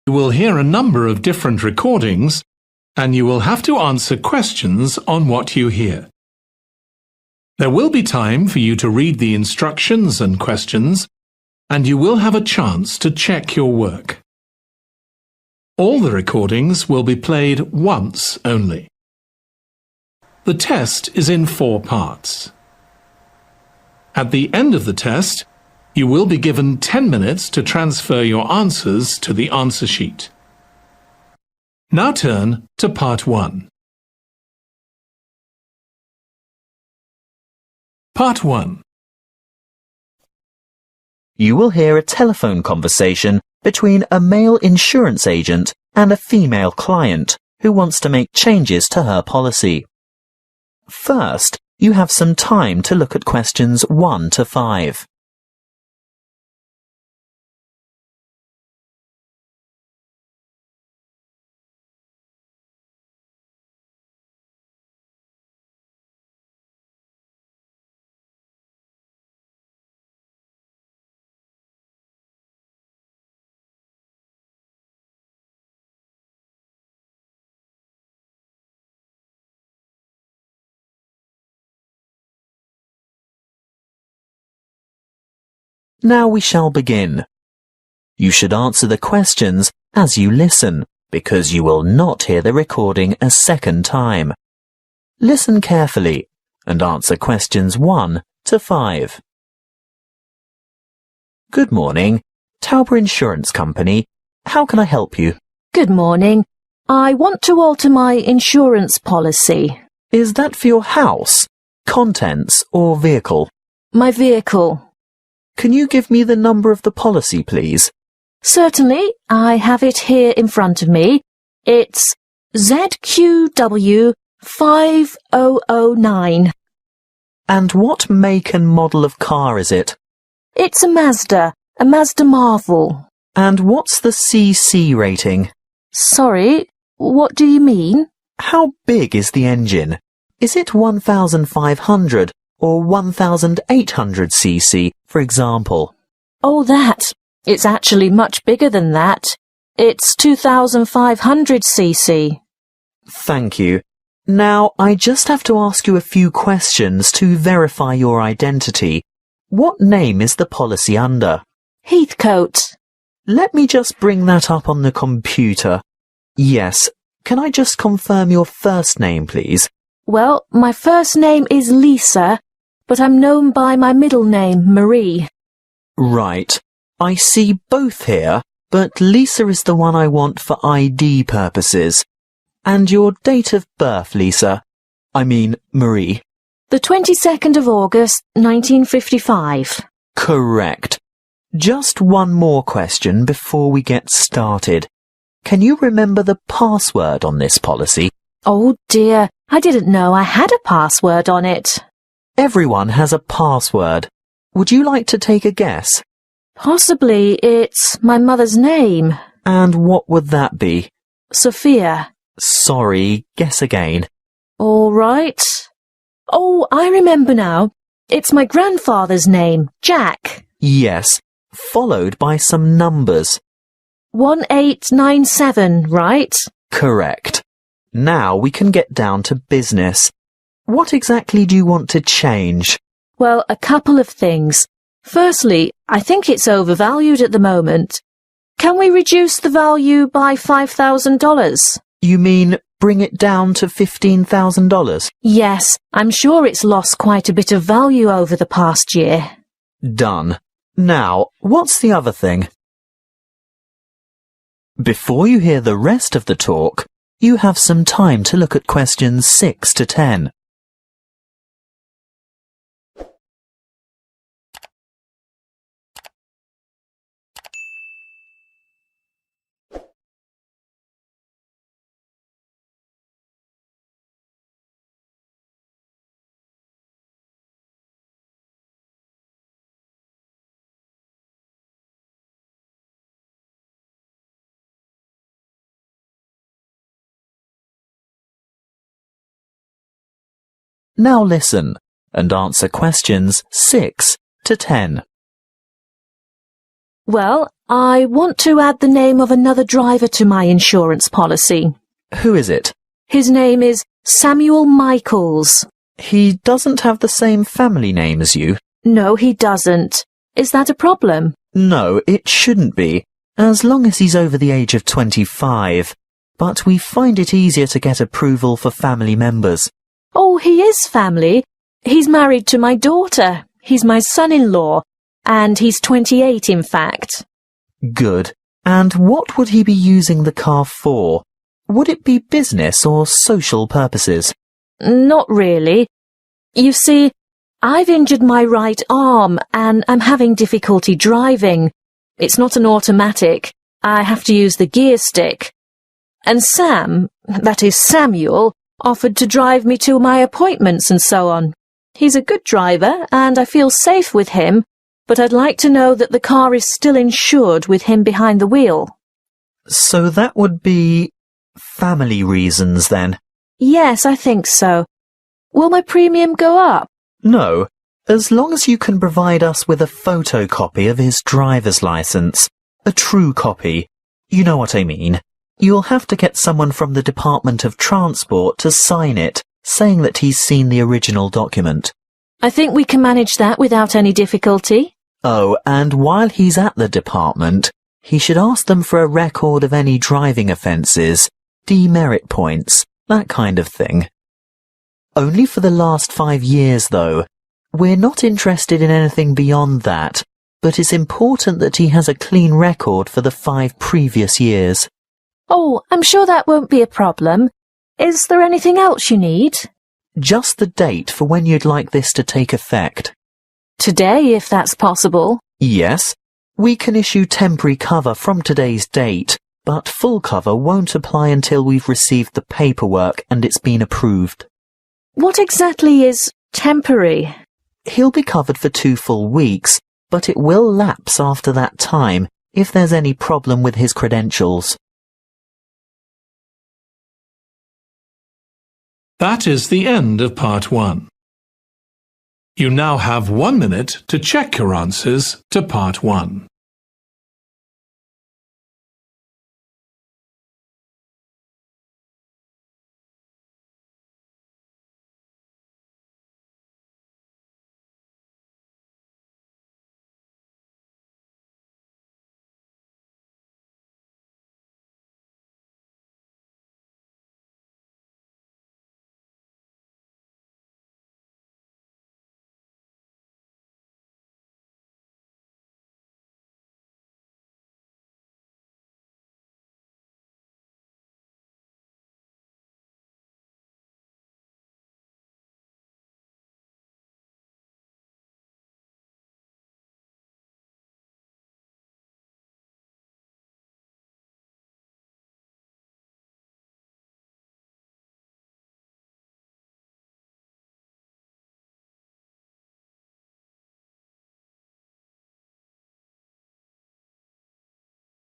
You will hear a number of different recordings, and you will have to answer questions on what you hear. There will be time for you to read the instructions and questions, and you will have a chance to check your work. All the recordings will be played once only. The test is in 4 parts. At the end of the test, you will be given 10 minutes to transfer your answers to the answer sheet. Now turn to Part 1. Part 1. You will hear a telephone conversation between a male insurance agent and a female client who wants to make changes to her policy. First, you have some time to look at questions 1 to 5. Now we shall begin. You should answer the questions as you listen, because you will not hear the recording a second time. Listen carefully and answer questions 1 to 5. Good morning, Tauber Insurance Company. How can I help you? Good morning. I want to alter my insurance policy. Is that for your house, contents or vehicle? My vehicle. Can you give me the number of the policy, please? Certainly. I have it here in front of me. It's ZQW 5009. And what make and model of car is it? It's a Mazda Marvel. And what's the CC rating? Sorry, what do you mean? How big is the engine? Is it 1,500 or 1,800 cc, for example? Oh, that. It's actually much bigger than that. It's 2,500 cc. Thank you. Now, I just have to ask you a few questions to verify your identity. What name is the policy under? Heathcote. Let me just bring that up on the computer. Yes. Can I just confirm your first name, please? Well, my first name is Lisa, but I'm known by my middle name, Marie. Right. I see both here, but Lisa is the one I want for ID purposes. And your date of birth, Lisa? I mean, Marie. The 22nd of August, 1955. Correct. Just one more question before we get started. Can you remember the password on this policy? Oh dear, I didn't know I had a password on it. Everyone has a password. Would you like to take a guess? Possibly it's my mother's name. And what would that be? Sophia. Sorry, guess again. All right. Oh, I remember now. It's my grandfather's name, Jack. Yes, followed by some numbers. 1897, right? Correct. Now we can get down to business. What exactly do you want to change? Well, a couple of things. Firstly, I think it's overvalued at the moment. Can we reduce the value by $5,000? You mean bring it down to $15,000? Yes, I'm sure it's lost quite a bit of value over the past year. Done. Now, what's the other thing? Before you hear the rest of the talk, you have some time to look at questions 6 to 10. Now listen and answer questions 6 to 10. Well, I want to add the name of another driver to my insurance policy. Who is it? His name is Samuel Michaels. He doesn't have the same family name as you. No, he doesn't. Is that a problem? No, it shouldn't be, as long as he's over the age of 25. But we find it easier to get approval for family members. Oh, he is family. He's married to my daughter. He's my son-in-law. And he's 28, in fact. Good. And what would he be using the car for? Would it be business or social purposes? Not really. You see, I've injured my right arm and I'm having difficulty driving. It's not an automatic. I have to use the gear stick. And Sam, that is Samuel, offered to drive me to my appointments and so on. He's a good driver and I feel safe with him, but I'd like to know that the car is still insured with him behind the wheel. So that would be family reasons then? Yes, I think so. Will my premium go up? No, as long as you can provide us with a photocopy of his driver's license. A true copy. You know what I mean. You'll have to get someone from the Department of Transport to sign it, saying that he's seen the original document. I think we can manage that without any difficulty. Oh, and while he's at the department, he should ask them for a record of any driving offences, demerit points, that kind of thing. Only for the last 5 years, though. We're not interested in anything beyond that, but it's important that he has a clean record for the 5 previous years. Oh, I'm sure that won't be a problem. Is there anything else you need? Just the date for when you'd like this to take effect. Today, if that's possible. Yes, we can issue temporary cover from today's date, but full cover won't apply until we've received the paperwork and it's been approved. What exactly is temporary? He'll be covered for 2 full weeks, but it will lapse after that time if there's any problem with his credentials. That is the end of part 1. You now have 1 minute to check your answers to part 1.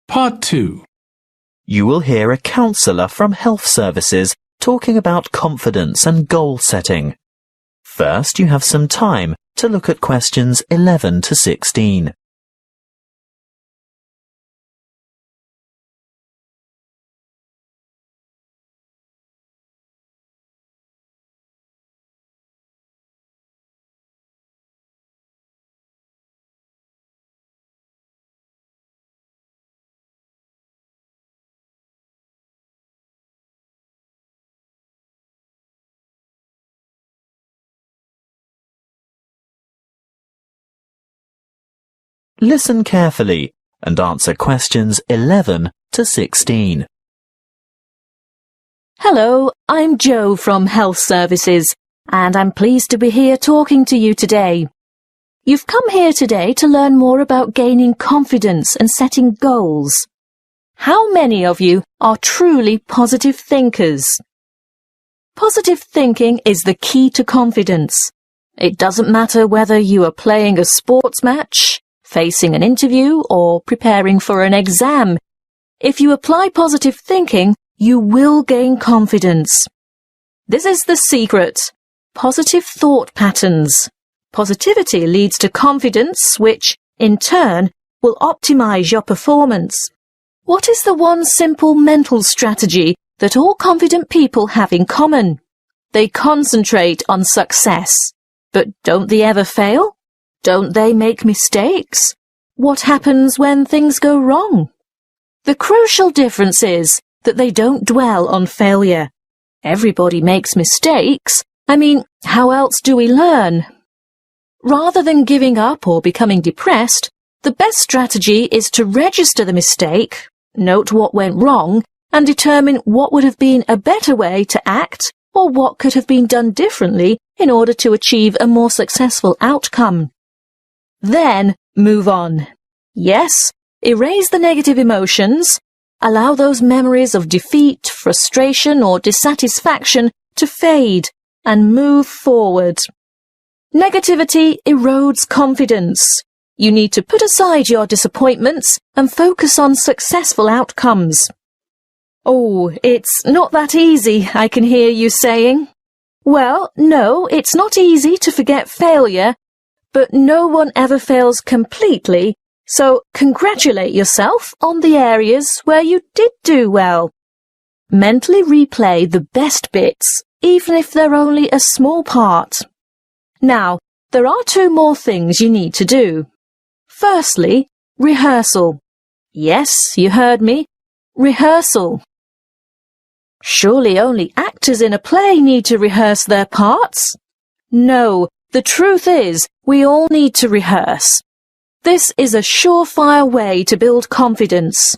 Part 2. You will hear a counsellor from Health Services talking about confidence and goal setting. First, you have some time to look at questions 11 to 16. Listen carefully and answer questions 11 to 16. Hello, I'm Jo from Health Services, and I'm pleased to be here talking to you today. You've come here today to learn more about gaining confidence and setting goals. How many of you are truly positive thinkers? Positive thinking is the key to confidence. It doesn't matter whether you are playing a sports match, facing an interview, or preparing for an exam. If you apply positive thinking, you will gain confidence. This is the secret. Positive thought patterns. Positivity leads to confidence, which, in turn, will optimize your performance. What is the one simple mental strategy that all confident people have in common? They concentrate on success. But don't they ever fail? Don't they make mistakes? What happens when things go wrong? The crucial difference is that they don't dwell on failure. Everybody makes mistakes. How else do we learn? Rather than giving up or becoming depressed, the best strategy is to register the mistake, note what went wrong, and determine what would have been a better way to act or what could have been done differently in order to achieve a more successful outcome. Then move on. Yes, erase the negative emotions. Allow those memories of defeat, frustration, or dissatisfaction to fade and move forward. Negativity erodes confidence. You need to put aside your disappointments and focus on successful outcomes. Oh, it's not that easy, I can hear you saying. Well, no, it's not easy to forget failure, but no one ever fails completely, so congratulate yourself on the areas where you did do well. Mentally replay the best bits, even if they're only a small part. Now, there are 2 more things you need to do. Firstly, rehearsal. Yes, you heard me. Rehearsal. Surely only actors in a play need to rehearse their parts? No, the truth is, we all need to rehearse. This is a surefire way to build confidence.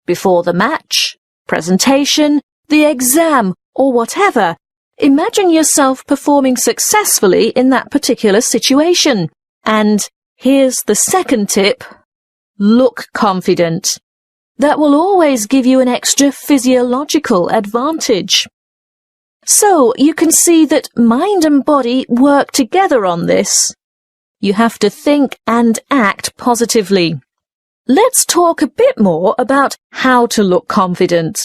Before the match, presentation, the exam, or whatever, imagine yourself performing successfully in that particular situation. And here's the second tip. Look confident. That will always give you an extra physiological advantage. So you can see that mind and body work together on this. You have to think and act positively. Let's talk a bit more about how to look confident.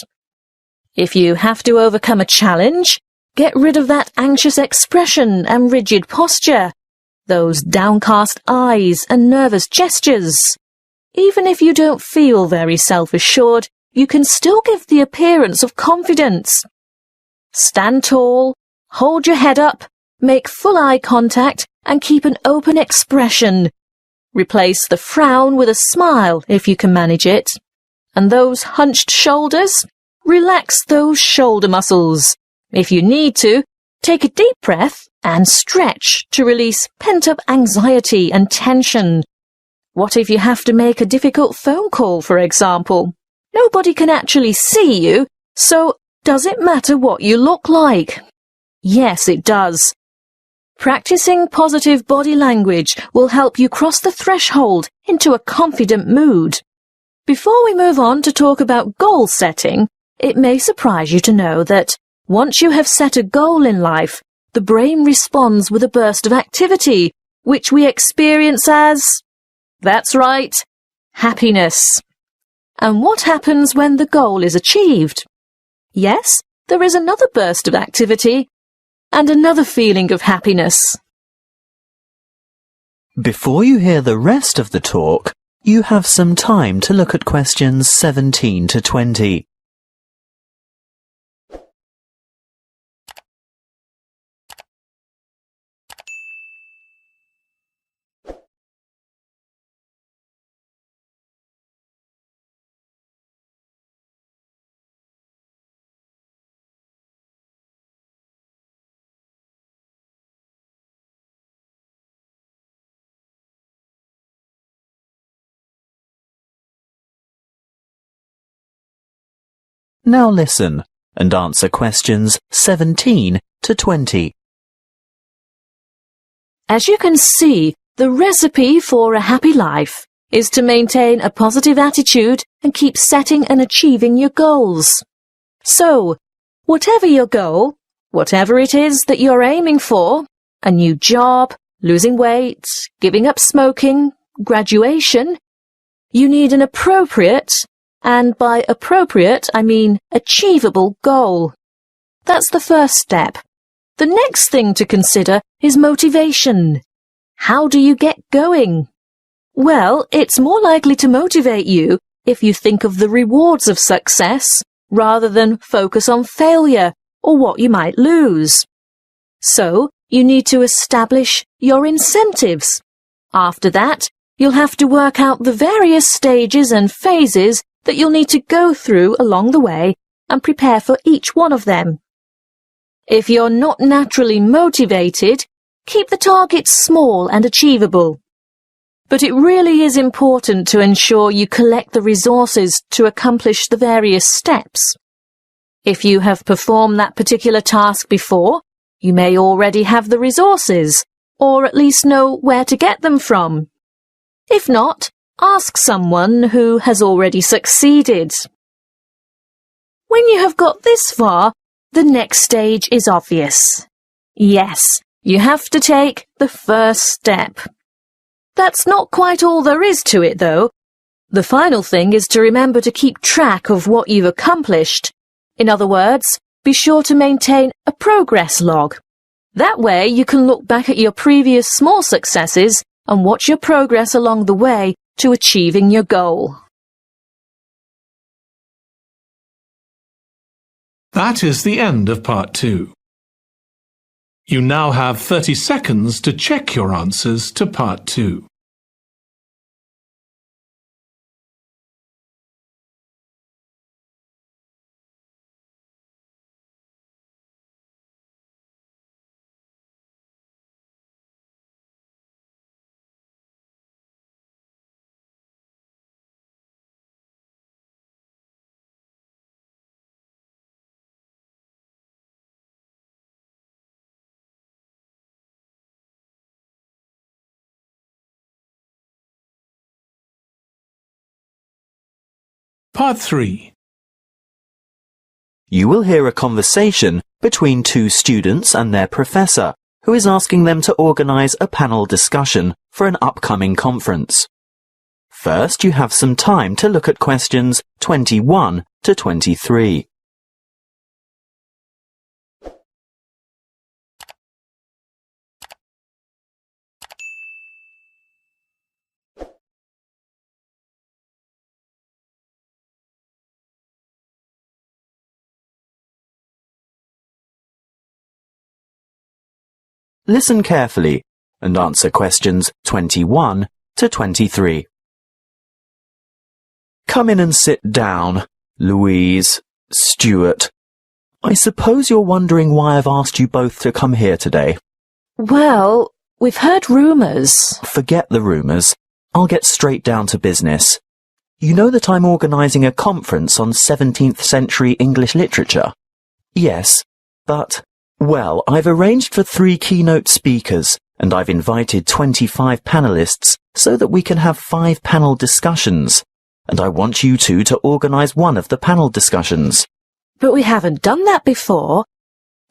If you have to overcome a challenge, get rid of that anxious expression and rigid posture, those downcast eyes and nervous gestures. Even if you don't feel very self-assured, you can still give the appearance of confidence. Stand tall, hold your head up, make full eye contact, and keep an open expression. Replace the frown with a smile if you can manage it. And those hunched shoulders? Relax those shoulder muscles. If you need to, take a deep breath and stretch to release pent-up anxiety and tension. What if you have to make a difficult phone call, for example? Nobody can actually see you, so does it matter what you look like? Yes, it does. Practicing positive body language will help you cross the threshold into a confident mood. Before we move on to talk about goal setting, it may surprise you to know that once you have set a goal in life, the brain responds with a burst of activity, which we experience as, that's right, happiness. And what happens when the goal is achieved? Yes, there is another burst of activity and another feeling of happiness. Before you hear the rest of the talk, you have some time to look at questions 17 to 20. Now listen and answer questions 17 to 20. As you can see, the recipe for a happy life is to maintain a positive attitude and keep setting and achieving your goals. So, whatever your goal, whatever it is that you're aiming for, a new job, losing weight, giving up smoking, graduation, you need an appropriate, and by appropriate I mean achievable goal. That's the first step. The next thing to consider is motivation. How do you get going? Well, it's more likely to motivate you if you think of the rewards of success rather than focus on failure or what you might lose. So, you need to establish your incentives. After that, you'll have to work out the various stages and phases that you'll need to go through along the way and prepare for each one of them. If you're not naturally motivated, keep the targets small and achievable. But it really is important to ensure you collect the resources to accomplish the various steps. If you have performed that particular task before, you may already have the resources, or at least know where to get them from. If not, ask someone who has already succeeded. When you have got this far, the next stage is obvious. Yes, you have to take the first step. That's not quite all there is to it, though. The final thing is to remember to keep track of what you've accomplished. In other words, be sure to maintain a progress log. That way you can look back at your previous small successes and watch your progress along the way to achieving your goal. That is the end of part 2. You now have 30 seconds to check your answers to part 2. Part 3. You will hear a conversation between two students and their professor, who is asking them to organise a panel discussion for an upcoming conference. First, you have some time to look at questions 21 to 23. Listen carefully and answer questions 21 to 23. Come in and sit down, Louise, Stuart. I suppose you're wondering why I've asked you both to come here today. Well, we've heard rumours. Forget the rumours. I'll get straight down to business. You know that I'm organising a conference on 17th century English literature? Yes, but... Well, I've arranged for 3 keynote speakers, and I've invited 25 panelists so that we can have 5 panel discussions, and I want you two to organise one of the panel discussions. But we haven't done that before.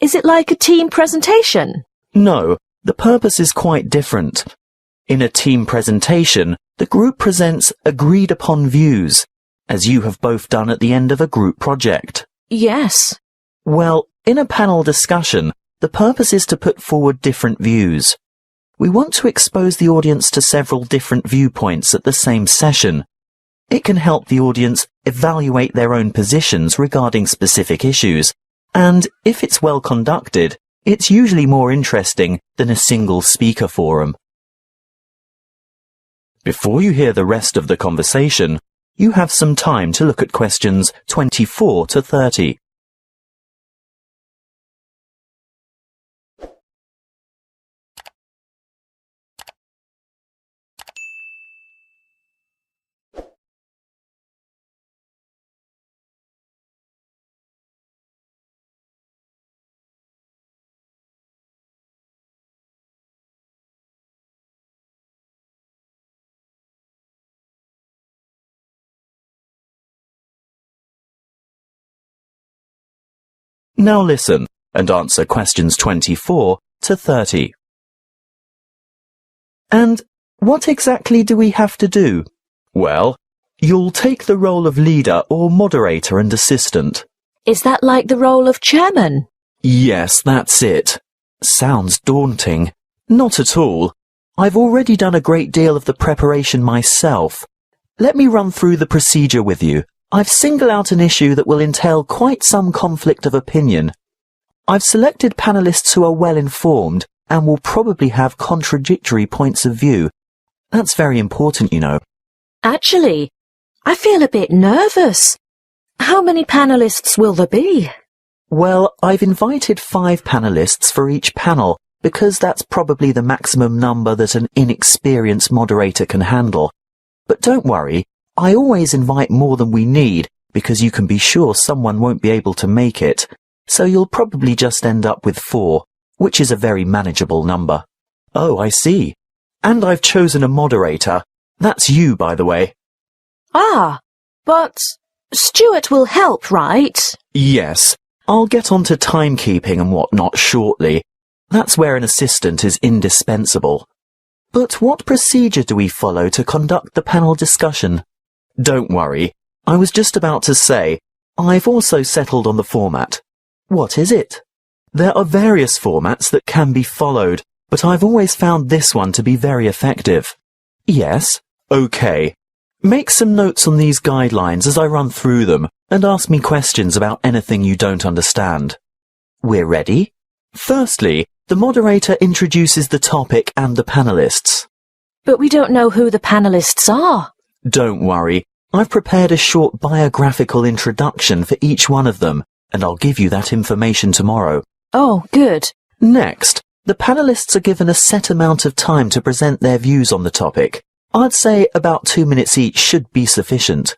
Is it like a team presentation? No, the purpose is quite different. In a team presentation, the group presents agreed-upon views, as you have both done at the end of a group project. Yes. Well, in a panel discussion, the purpose is to put forward different views. We want to expose the audience to several different viewpoints at the same session. It can help the audience evaluate their own positions regarding specific issues, and if it's well conducted, it's usually more interesting than a single speaker forum. Before you hear the rest of the conversation, you have some time to look at questions 24 to 30. Now listen and answer questions 24 to 30. And what exactly do we have to do? Well, you'll take the role of leader or moderator and assistant. Is that like the role of chairman? Yes, that's it. Sounds daunting. Not at all. I've already done a great deal of the preparation myself. Let me run through the procedure with you. I've singled out an issue that will entail quite some conflict of opinion. I've selected panelists who are well informed and will probably have contradictory points of view. That's very important, you know. Actually, I feel a bit nervous. How many panelists will there be? Well, I've invited 5 panelists for each panel because that's probably the maximum number that an inexperienced moderator can handle. But don't worry, I always invite more than we need because you can be sure someone won't be able to make it. So you'll probably just end up with 4, which is a very manageable number. Oh, I see. And I've chosen a moderator. That's you, by the way. Ah, but Stuart will help, right? Yes, I'll get on to timekeeping and whatnot shortly. That's where an assistant is indispensable. But what procedure do we follow to conduct the panel discussion? Don't worry, I was just about to say, I've also settled on the format. What is it? There are various formats that can be followed, but I've always found this one to be very effective. Yes? Okay. Make some notes on these guidelines as I run through them, and ask me questions about anything you don't understand. We're ready? Firstly, the moderator introduces the topic and the panelists. But we don't know who the panelists are. Don't worry, I've prepared a short biographical introduction for each one of them, and I'll give you that information tomorrow. Oh, good. Next, the panelists are given a set amount of time to present their views on the topic. I'd say about 2 minutes each should be sufficient.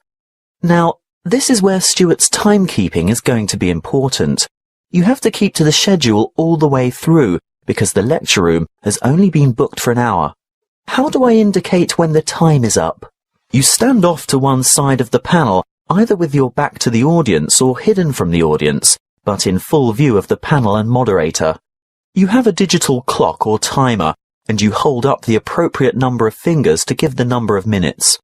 Now, this is where Stuart's timekeeping is going to be important. You have to keep to the schedule all the way through, because the lecture room has only been booked for an hour. How do I indicate when the time is up? You stand off to one side of the panel, either with your back to the audience or hidden from the audience, but in full view of the panel and moderator. You have a digital clock or timer, and you hold up the appropriate number of fingers to give the number of minutes.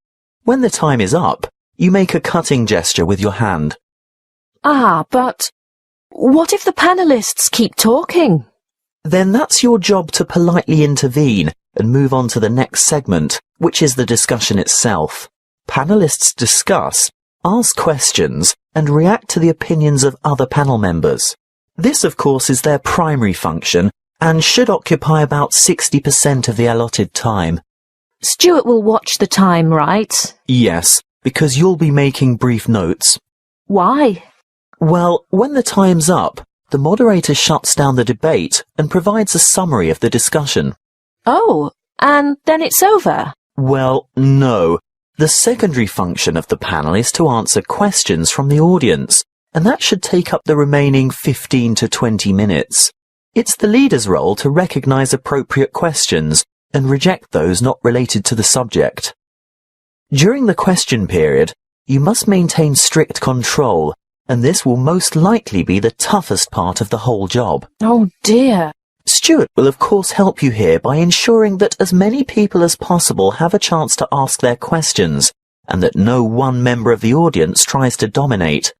When the time is up, you make a cutting gesture with your hand. Ah, but what if the panelists keep talking? Then that's your job to politely intervene and move on to the next segment, which is the discussion itself. Panelists discuss, ask questions, and react to the opinions of other panel members. This, of course, is their primary function and should occupy about 60% of the allotted time. Stuart will watch the time, right? Yes, because you'll be making brief notes. Why? Well, when the time's up, the moderator shuts down the debate and provides a summary of the discussion. Oh, and then it's over? Well, no. The secondary function of the panel is to answer questions from the audience, and that should take up the remaining 15 to 20 minutes. It's the leader's role to recognize appropriate questions and reject those not related to the subject. During the question period, you must maintain strict control, and this will most likely be the toughest part of the whole job. Oh dear. Stuart will of course help you here by ensuring that as many people as possible have a chance to ask their questions, and that no one member of the audience tries to dominate.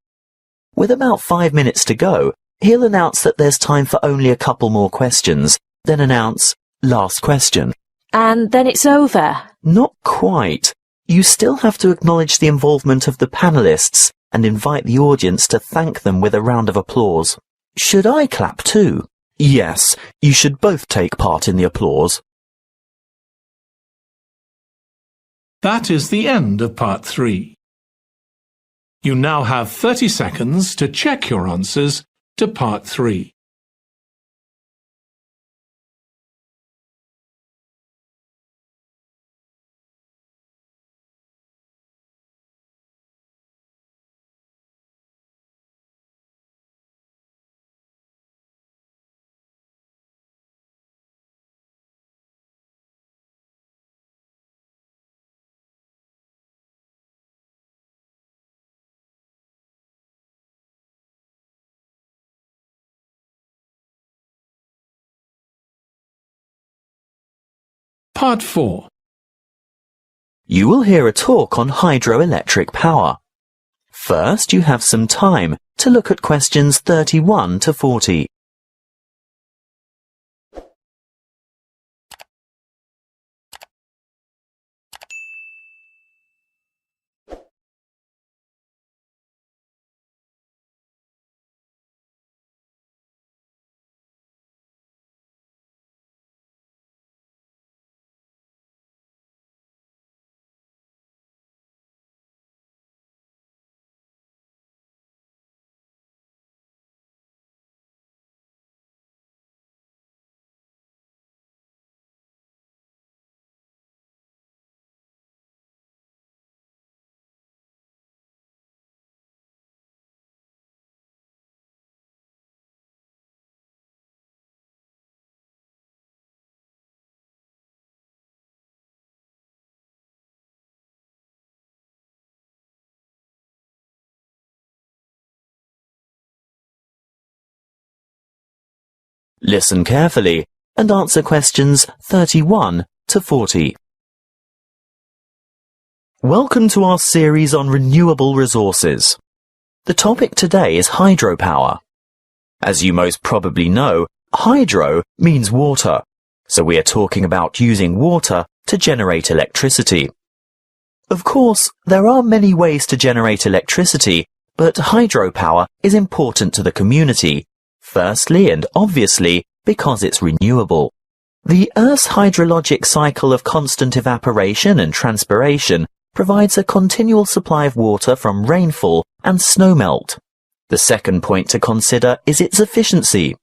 With about 5 minutes to go, he'll announce that there's time for only a couple more questions, then announce, last question. And then it's over? Not quite. You still have to acknowledge the involvement of the panelists and invite the audience to thank them with a round of applause. Should I clap too? Yes, you should both take part in the applause. That is the end of part 3. You now have 30 seconds to check your answers to part 3. Part 4. You will hear a talk on hydroelectric power. First, you have some time to look at questions 31 to 40. Listen carefully and answer questions 31 to 40. Welcome to our series on renewable resources. The topic today is hydropower. As you most probably know, hydro means water, so we are talking about using water to generate electricity. Of course, there are many ways to generate electricity, but hydropower is important to the community, firstly and obviously because it's renewable. The Earth's hydrologic cycle of constant evaporation and transpiration provides a continual supply of water from rainfall and snowmelt. The second point to consider is its efficiency.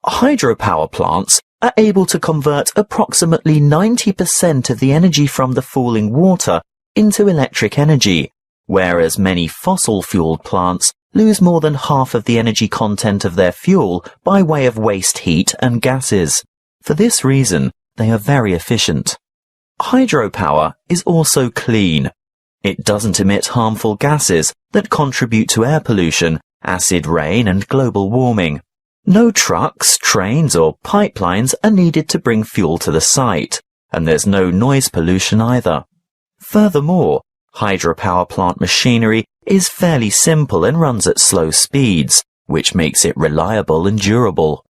Hydropower plants are able to convert approximately 90% of the energy from the falling water into electric energy, whereas many fossil-fueled plants lose more than half of the energy content of their fuel by way of waste heat and gases. For this reason, they are very efficient. Hydropower is also clean. It doesn't emit harmful gases that contribute to air pollution, acid rain, and global warming. No trucks, trains, or pipelines are needed to bring fuel to the site, and there's no noise pollution either. Furthermore, hydropower plant machinery is fairly simple and runs at slow speeds, which makes it reliable and durable.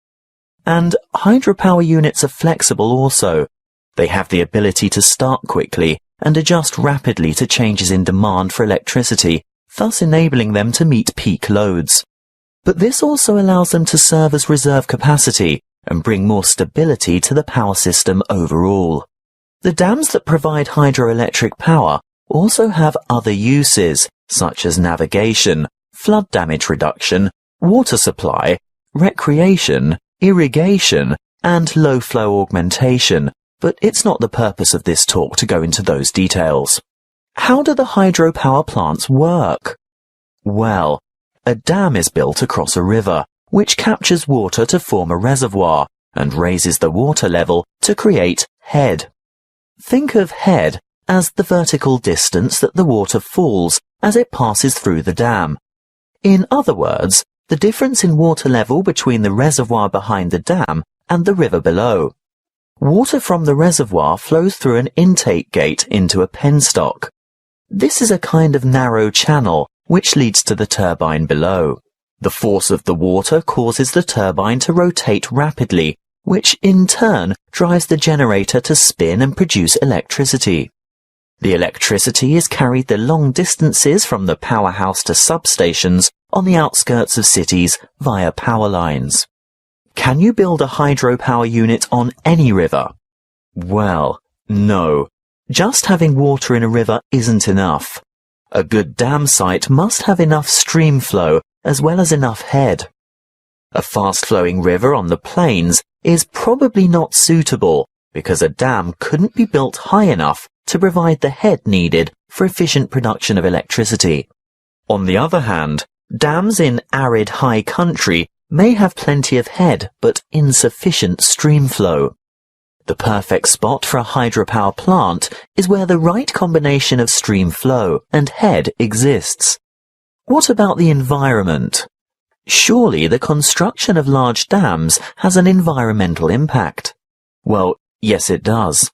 And hydropower units are flexible also. They have the ability to start quickly and adjust rapidly to changes in demand for electricity, thus enabling them to meet peak loads. But this also allows them to serve as reserve capacity and bring more stability to the power system overall. The dams that provide hydroelectric power also have other uses, such as navigation, flood damage reduction, water supply, recreation, irrigation, and low-flow augmentation, but it's not the purpose of this talk to go into those details. How do the hydropower plants work? Well, a dam is built across a river, which captures water to form a reservoir and raises the water level to create head. Think of head as the vertical distance that the water falls as it passes through the dam. In other words, the difference in water level between the reservoir behind the dam and the river below. Water from the reservoir flows through an intake gate into a penstock. This is a kind of narrow channel which leads to the turbine below. The force of the water causes the turbine to rotate rapidly, which in turn drives the generator to spin and produce electricity. The electricity is carried the long distances from the powerhouse to substations on the outskirts of cities via power lines. Can you build a hydropower unit on any river? Well, no. Just having water in a river isn't enough. A good dam site must have enough stream flow as well as enough head. A fast-flowing river on the plains is probably not suitable because a dam couldn't be built high enough to provide the head needed for efficient production of electricity. On the other hand, dams in arid high country may have plenty of head but insufficient stream flow. The perfect spot for a hydropower plant is where the right combination of stream flow and head exists. What about the environment? Surely the construction of large dams has an environmental impact. Well, yes it does.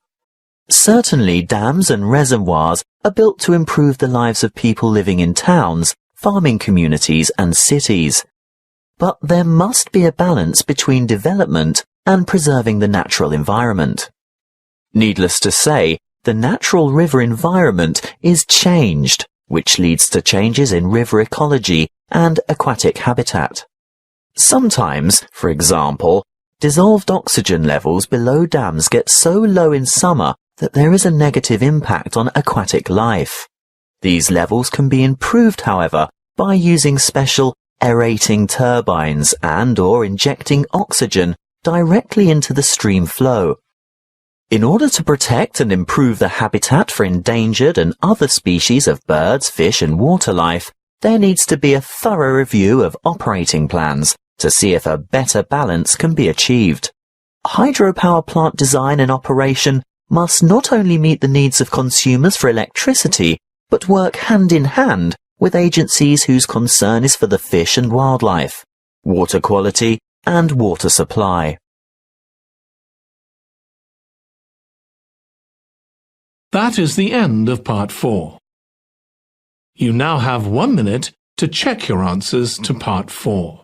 Certainly dams and reservoirs are built to improve the lives of people living in towns, farming communities and cities. But there must be a balance between development and preserving the natural environment. Needless to say, the natural river environment is changed, which leads to changes in river ecology and aquatic habitat. Sometimes, for example, dissolved oxygen levels below dams get so low in summer that there is a negative impact on aquatic life. These levels can be improved, however, by using special aerating turbines and/or injecting oxygen directly into the stream flow. In order to protect and improve the habitat for endangered and other species of birds, fish and water life, there needs to be a thorough review of operating plans to see if a better balance can be achieved. Hydropower plant design and operation must not only meet the needs of consumers for electricity, but work hand in hand with agencies whose concern is for the fish and wildlife, water quality and water supply. That is the end of part 4. You now have 1 minute to check your answers to part 4.